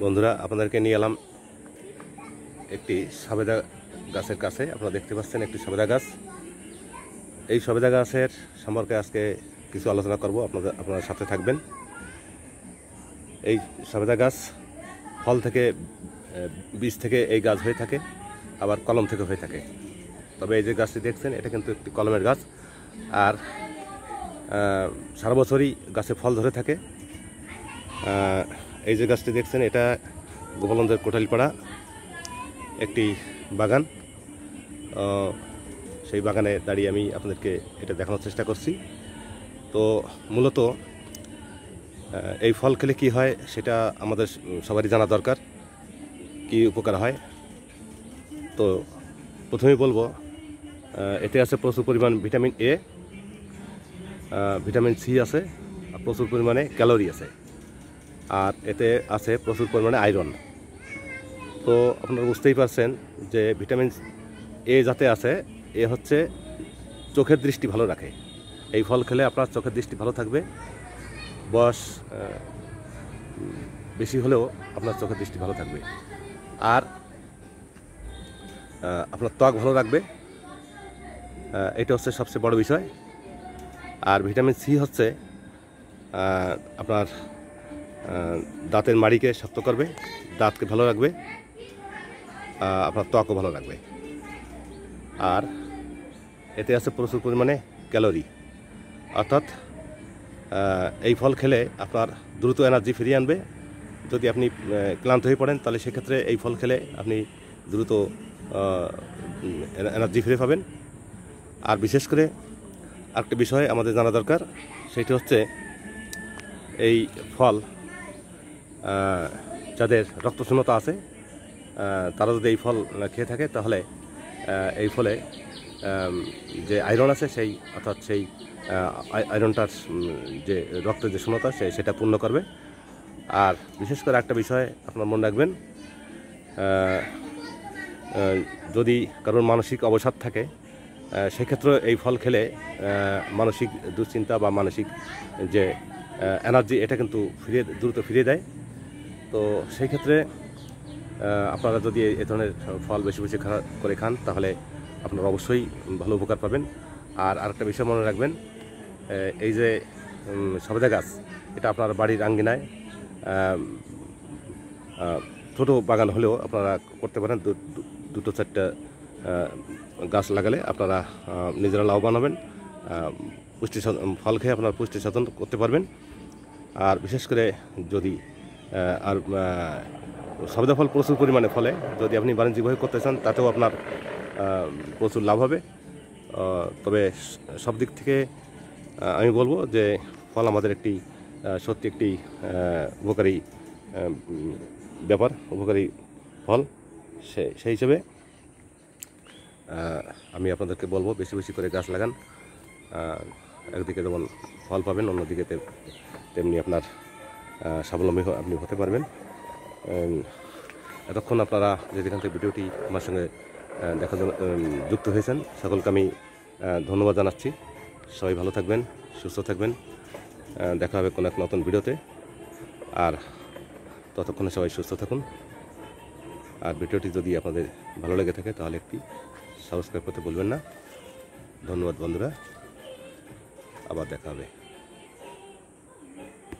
বন্ধুরা, আপনাদেরকে নিয়ে এলাম একটি সবেদা গাছের কাছে। আপনারা দেখতে পাচ্ছেন একটি সবেদা গাছ। এই সবেদা গাছের সম্পর্কে আজকে কিছু আলোচনা করব, আপনারা সাথে থাকবেন। এই সবেদা গাছ ফল থেকে, বীজ থেকে এই গাছ হয়ে থাকে, আবার কলম থেকে হয়ে থাকে। তবে এই যে গাছটি দেখছেন, এটা কিন্তু একটি কলমের গাছ, আর সারা বছরই গাছে ফল ধরে থাকে। এই যে গাছটি দেখছেন, এটা গোপালগঞ্জের কোটালীপাড়া একটি বাগান। সেই বাগানে দাঁড়িয়ে আমি আপনাদেরকে এটা দেখানোর চেষ্টা করছি। তো মূলত এই ফল খেলে কি হয় সেটা আমাদের সবারই জানা দরকার, কি উপকার হয়। তো প্রথমেই বলবো, এতে আছে প্রচুর পরিমাণ ভিটামিন এ, ভিটামিন সি আছে, প্রচুর পরিমাণে ক্যালোরি আছে, আর এতে আছে প্রচুর পরিমাণে আয়রন। তো আপনারা বুঝতেই পারছেন যে ভিটামিন এ যাতে আছে, এ হচ্ছে চোখের দৃষ্টি ভালো রাখে। এই ফল খেলে আপনার চোখের দৃষ্টি ভালো থাকবে। বয়স বেশি হলেও আপনার চোখের দৃষ্টি ভালো থাকবে, আর আপনার ত্বক ভালো রাখবে। এটা হচ্ছে সবচেয়ে বড় বিষয়। আর ভিটামিন সি হচ্ছে আপনার দাঁতের মাড়িকে শক্ত করবে, দাঁতকে ভালো রাখবে, আপনার ত্বকও ভালো রাখবে। আর এতে আছে প্রচুর পরিমাণে ক্যালোরি, অর্থাৎ এই ফল খেলে আপনার দ্রুত এনার্জি ফিরিয়ে আনবে। যদি আপনি ক্লান্ত হয়ে পড়েন, তাহলে সেক্ষেত্রে এই ফল খেলে আপনি দ্রুত এনার্জি ফিরে পাবেন। আর বিশেষ করে আরেকটা বিষয় আমাদের জানা দরকার, সেটি হচ্ছে এই ফল যাদের রক্তশূন্যতা আছে, তারা যদি এই ফল খেয়ে থাকে, তাহলে এই ফলে যে আয়রন আছে, সেই অর্থাৎ সেই আয়রনটার যে রক্তের যে শূন্যতা সেটা পূর্ণ করবে। আর বিশেষ করে একটা বিষয় আপনার মনে রাখবেন, যদি কারোর মানসিক অবসাদ থাকে, সেক্ষেত্রে এই ফল খেলে মানসিক দুশ্চিন্তা বা মানসিক যে এনার্জি, এটা কিন্তু দ্রুত ফিরিয়ে দেয়। তো সেই ক্ষেত্রে আপনারা যদি এই ধরনের ফল বেশি বেশি করে খান, তাহলে আপনারা অবশ্যই ভালো উপকার পাবেন। আর আরেকটা বিষয় মনে রাখবেন, এই যে সবেদা গাছ, এটা আপনার বাড়ির আঙ্গিনায় ছোটো বাগান হলেও আপনারা করতে পারেন। দুটো চারটা গাছ লাগালে আপনারা নিজেরা লাভবান হবেন, ফল খেয়ে আপনার পুষ্টি সাধন করতে পারবেন। আর বিশেষ করে যদি সবেদা ফল প্রচুর পরিমাণে ফলে, যদি আপনি বাণিজ্যিকভাবে করতে চান, তাতেও আপনার প্রচুর লাভ হবে। তবে সব দিক থেকে আমি বলবো যে ফল আমাদের একটি সত্যি একটি উপকারী ব্যাপার, উপকারী ফল। সেই হিসেবে আমি আপনাদেরকে বলবো, বেশি বেশি করে গাছ লাগান। একদিকে যেমন ফল পাবেন, অন্যদিকে তেমনি আপনার স্বাবলম্বী আপনি হতে পারবেন। এতক্ষণ আপনারা যেখান থেকে ভিডিওটি আমার সঙ্গে দেখার জন্য যুক্ত হয়েছেন, সকলকে আমি ধন্যবাদ জানাচ্ছি। সবাই ভালো থাকবেন, সুস্থ থাকবেন। দেখা হবে কোনো এক নতুন ভিডিওতে। আর ততক্ষণে সবাই সুস্থ থাকুন। আর ভিডিওটি যদি আপনাদের ভালো লেগে থাকে, তাহলে একটি সাবস্ক্রাইব করতে ভুলবেন না। ধন্যবাদ বন্ধুরা, আবার দেখা হবে।